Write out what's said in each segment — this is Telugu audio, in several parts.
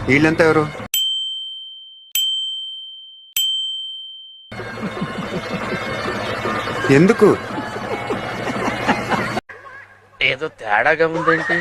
వీళ్ళంతా ఎవరు? ఎందుకు? ఏదో తేడాగా ఉందేంటి?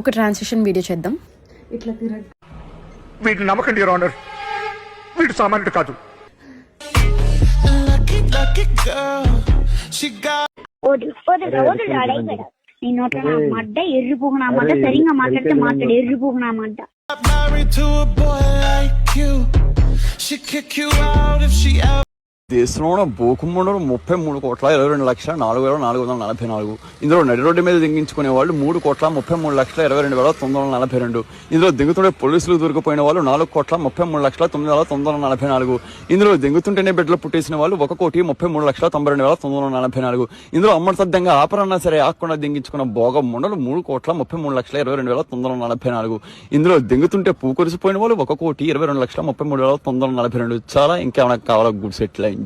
ఒక ట్రాన్సిషన్ వీడియో చేద్దాం. ఇట్లా తిరగ వీటిని నమ్మకండి యువర్ ఆనర్, వీడు సామాన్యుడు కాదు. నీ నోట్లో నా మడ్డ ఎర్రిపోకు నా మడ్డ సరిగ్గా మాట్లాడితే మాట్లాడు ఎర్రిపోకు నా మడ్డ. దేశంలో భూకుంభంలో 33,22,04,444. ఇందులో నడి రోడ్డు మీద దింగించుకునే వాళ్ళు 3,33,22,942. ఇందులో దిగుతుంటే పోలీసులు దొరికిపోయిన వాళ్ళు 4,33,9,944. ఇందులో దిగుతుంటేనే బిడ్డలు పుట్టేసిన వాళ్ళు 1,33,92,944. ఇందులో అమ్మసద్దంగా ఆపరన్నా సరే ఆకుండా దింగించుకున్న భోగ ముండలు 3,33,22,944. ఇందులో దిగుతుంటే పూకొరిసిపోయిన వాళ్ళు 1,22,33,942. చాలా ఇంకేమైనా కావాలా గుడ్ సెట్ లైన్.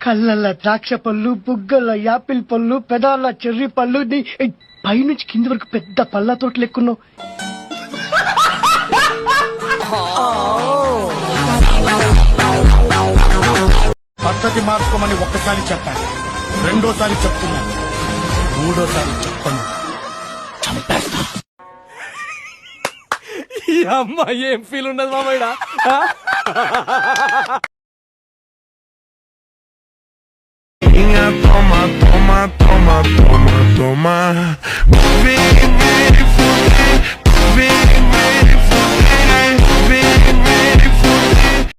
కళ్ళల్లో ద్రాక్ష పళ్ళు, బుగ్గల యాపిల్ పళ్ళు, పెదాల చెర్రీ పళ్ళు, పైనుంచి కింది వరకు పెద్ద పళ్ళ తోట లెక్కున్నావు. పద్ధతి మార్చుకోమని ఒక్కసారి చెప్పాను, రెండోసారి చెప్తున్నాను, మూడోసారి చెప్పను, చంపేస్తా. ఈ అమ్మాయి ఏం ఫీల్ ఉండదు మామయ్య. Toma, toma, toma, toma, toma.